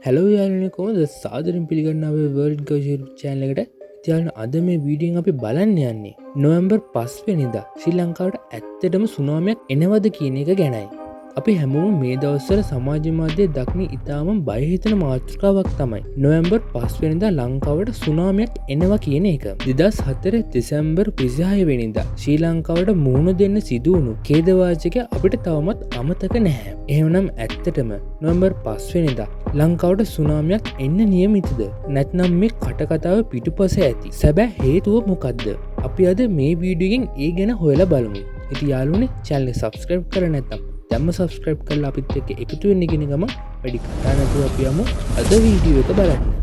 Hello යාලුවනේ කොහොමද සාදරයෙන් පිළිගන්නවා අපේ වර්ල්ඩ් ගව් YouTube channel එකට. ඉතින් අද මේ වීඩියෝෙන් අපි බලන්න යන්නේ නොවැම්බර් 5 වෙනිදා ශ්‍රී ලංකාවට ඇත්තටම සුනාමියක් එනවද කියන එක ගැනයි. අපි හැමෝම මේ දවස්වල සමාජ මාධ්‍යයේ දක්න ඉතාම බය හිතෙන මාතෘකාවක් තමයි නොවැම්බර් 5 වෙනිදා ලංකාවට සුනාමියක් එනවා කියන එක. 2004 දෙසැම්බර් 26 වෙනිදා ශ්‍රී ලංකාවට මුහුණ දෙන්න සිදු වුණු ඛේදවාචකය අපිට තවමත් අමතක නැහැ. එහෙමනම් ඇත්තටම නොවැම්බර් 5 වෙනිදා ලංකාවට සුනාමියක් එන්න නියමිතද? නැත්නම් මේ කටකතාව පිටුපස ඇති සැබෑ හේතුව මොකක්ද? අපි අද මේ වීඩියෝගෙන් ඒ ගැන හොයලා බලමු. ඉතින් යාළුවනේ channel එක subscribe කරලා නැත්නම් දැම්ම සබස්ක්‍රයිබ් කරලා අපිත් එක්ක එකතු වෙන්න කියන ගම වැඩි කතා නැතුව අපි යමු අද වීඩියෝ එක බලන්න.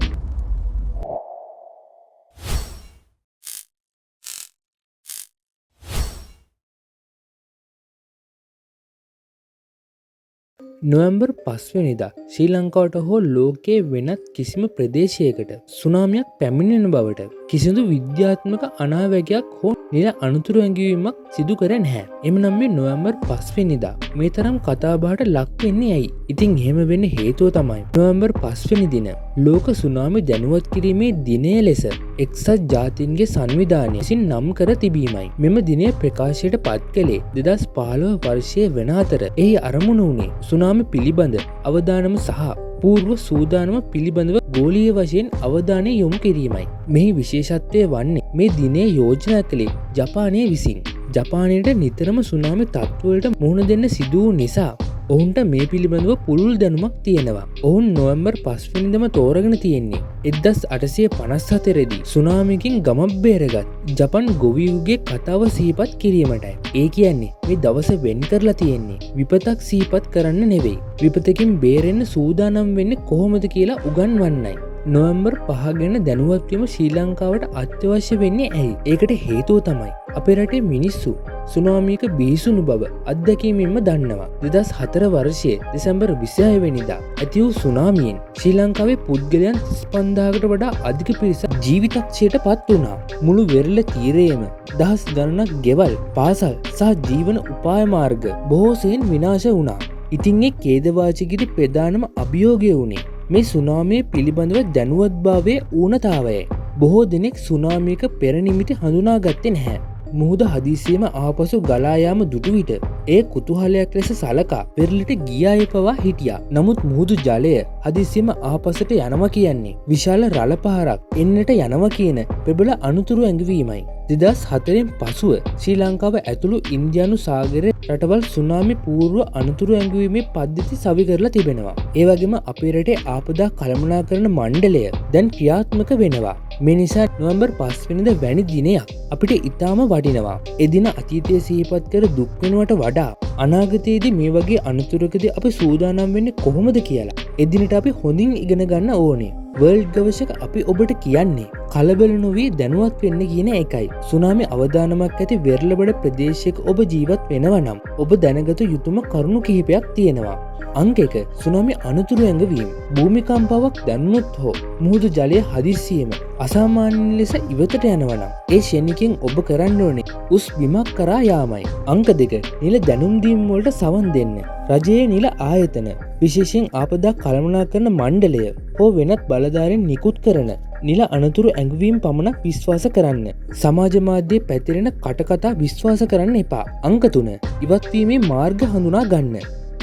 නොවැම්බර් 5 වෙනිදා ශ්‍රී ලංකාවට හෝ ලෝකයේ වෙනත් කිසිම ප්‍රදේශයකට සුනාමියක් පැමිණෙන බවට කිසිදු විද්‍යාත්මක අනාවැකයක් හෝ නිල අනතුරු ඇඟවීමක් සිදු කර නැහැ. එමනම් මේ නොවැම්බර් 5 වෙනිදා මේ තරම් කතාබහට ලක් වෙන්නේ ඇයි? ඉතින් එහෙම වෙන්න හේතුව තමයි නොවැම්බර් 5 වෙනි දින ලෝක සුනාමි දැනුවත් කිරීමේ දිනය ලෙස එක්සත් ජාතීන්ගේ සංවිධානය විසින් නම් කර තිබීමයි. මෙම දිනය ප්‍රකාශයට පත් කළේ 2015 වර්ෂයේ වන අතර එහි අරමුණ වුණේ සුනාමි පිළිබඳ අවධානම සහ පූර්ව සූදානම පිළිබඳව ගෝලීය වශයෙන් අවධානය යොමු කිරීමයි. මෙහි විශේෂත්වය වන්නේ මේ දිනේ යෝජනා කළේ ජපානය විසින්. ජපානයට නිතරම සුනාමි තත්ත්වවලට මුහුණ දෙන්න සිදු වූ නිසා ඔවුන්ට මේ පිළිබඳව පුළුල් දැනුමක් තියෙනවා. ඔවුන් නොවැම්බර් 5 වෙනිදාම තෝරගෙන තියෙන්නේ 1854 දී සුනාමියකින් ගමක් බේරගත් ජපන් ගොවියෙකුගේ කතාව සිහිපත් කිරීමටයි. ඒ කියන්නේ මේ දවස වෙන් කරලා තියෙන්නේ විපතක් සිහිපත් කරන්න නෙවෙයි. විපතකින් බේරෙන්න සූදානම් වෙන්නේ කොහොමද කියලා උගන්වන්නයි. නොවැම්බර් 5 ගැන දැනුවත් වීම ශ්‍රී ලංකාවට අත්‍යවශ්‍ය වෙන්නේ ඇයි? ඒකට හේතුව තමයි අපේ රටේ මිනිස්සු සුනාමියක බිහිසුණු බව අත්දැකීමෙන්ම දන්නවා. 2004 වර්ෂයේ දෙසැම්බර් 26 වෙනිදා ඇති වූ සුනාමියෙන් ශ්‍රී ලංකාවේ පුද්ගලයන් 35000කට වඩා අධික පිරිසක් ජීවිතක්ෂයට පත් වුණා. මුළු වෙරළ තීරයේම දහස් ගණනක් ගෙවල්, පාසල් සහ ජීවන උපාය මාර්ග බොහෝ සෙයින් විනාශ වුණා. ඉතින් මේ ඛේදවාචකයට ප්‍රධානම අභියෝගය වුණේ මේ සුනාමිය පිළිබඳව දැනුවත්භාවයේ ඌනතාවයයි. බොහෝ දෙනෙක් සුනාමියක පෙර නිමිති හඳුනාගත්තේ නැහැ. මුහුද හදිසියෙම ආපසු ගලා යාම දුටු විට ඒ කුතුහලයක් ලෙස සලකා පෙරළට ගියා පවා හිටියා. නමුත් මුහුදු ජලය හදිසියෙම ආපසට යනවා කියන්නේ විශාල රළ පහරක් එන්නට යනවා කියන ප්‍රබල අනුතුරු ඇඟවීමයි. 2004න් පසුව ශ්‍රී ලංකාව ඇතුළු ඉන්දියානු සාගරයේ රටවල් සුනාමි පූර්ව අනුතුරු ඇඟවීමේ පද්ධති සවි කරලා තිබෙනවා. ඒ වගේම අපේ රටේ ආපදා කළමනාකරණ මණ්ඩලය දැන් ක්‍රියාත්මක වෙනවා. මේ නිසා නොවැම්බර් 5 වෙනිදා වැනි දිනයක් අපිට ඉතාම වටිනවා. එදින අතීතයේ සිහිපත් කර දුක් වෙනවට වඩා අනාගතයේදී මේ වගේ අනතුරකදී අපි සූදානම් වෙන්නේ කොහොමද කියලා එදිනට අපි හොඳින් ඉගෙන ගන්න ඕනේ. වර්ල්ඩ් ගවේෂක අපි ඔබට කියන්නේ කලබල නොවී දැනුවත් වෙන්න කියන එකයි. සුනාමි අවදානමක් ඇති වෙරළබඩ ප්‍රදේශයක ඔබ ජීවත් වෙනවා නම් ඔබ දැනගත යුතුම කරුණු කිහිපයක් තියෙනවා. අංක 1 සුනාමි අනතුරු ඇඟවීම. භූමිකම්පාවක් දැනුනොත් හෝ මුහුදු ජලය හදිස්සියෙම අසාමාන්‍ය ලෙස ඉවතට යනවා නම් ඒ ෂෙනිකින් ඔබ කරන්න ඕනේ උස් බිමක් කරා යාමයි. අංක 2 නිල දැනුම් දීම් වලට සවන් දෙන්න. රජයේ නිල ආයතන විශේෂයෙන් ආපදා කළමනාකරණ මණ්ඩලය හෝ වෙනත් බලධාරීන් නිකුත් කරන නිල අනතුරු ඇඟවීම් පමණක් විශ්වාස කරන්න. සමාජ මාධ්‍යයේ පැතිරෙන කටකතා විශ්වාස කරන්න එපා. අංක 3 ඉවත්වීමේ මාර්ග හඳුනා ගන්න.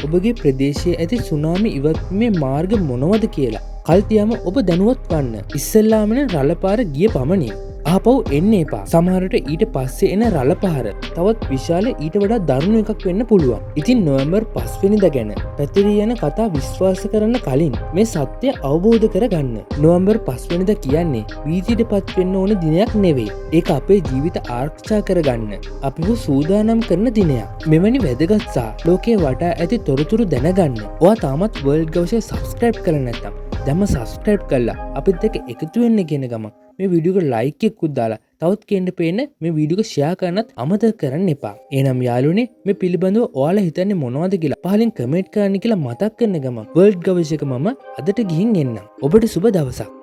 ඔබගේ ප්‍රදේශයේ ඇති සුනාමි ඉවත්වීමේ මාර්ග මොනවද කියලා කල්තියම ඔබ දැනුවත් වන්න. ඉස්සෙල්ලාමන රළපාර ගිය පමණින් ආපහු එන්න එපා. සමහරට ඊට පස්සේ එන රළපාර තවත් විශාල ඊට වඩා දරුණු එකක් වෙන්න පුළුවන්. ඉතින් නොවැම්බර් 5 වෙනිදා ගැන පැතිරී යන කතා විශ්වාස කරන්න කලින් මේ සත්‍ය අවබෝධ කරගන්න. නොවැම්බර් 5 වෙනිදා කියන්නේ වීතියටපත් වෙන්න ඕන දිනයක් නෙවෙයි. ඒක අපේ ජීවිත ආරක්ෂා කරගන්න අපිව සූදානම් කරන දිනයක්. මෙවැනි වැදගත් සහ ලෝකේ වටා ඇති තොරතුරු දැනගන්න ඔයා තාමත් වර්ල්ඩ් ගවේෂය subscribe කරලා නැත්නම් දැන්ම subscribe කරලා අපිත් එක්ක එකතු වෙන්න කියන ගමන් මේ වීඩියෝ එක like එකකුත් දාලා තවත් කෙනෙක් පේන්න මේ වීඩියෝ එක share කරන්නත් අමතක කරන්න එපා. එහෙනම් යාළුවනේ මේ පිළිබඳව ඔයාලා හිතන්නේ මොනවද කියලා පහලින් කමෙන්ට් කරන්න කියලා මතක් කරන ගමන් වර්ල්ඩ් ගවේෂක මම අදට ගිහින් එන්නම්. ඔබට සුබ දවසක්.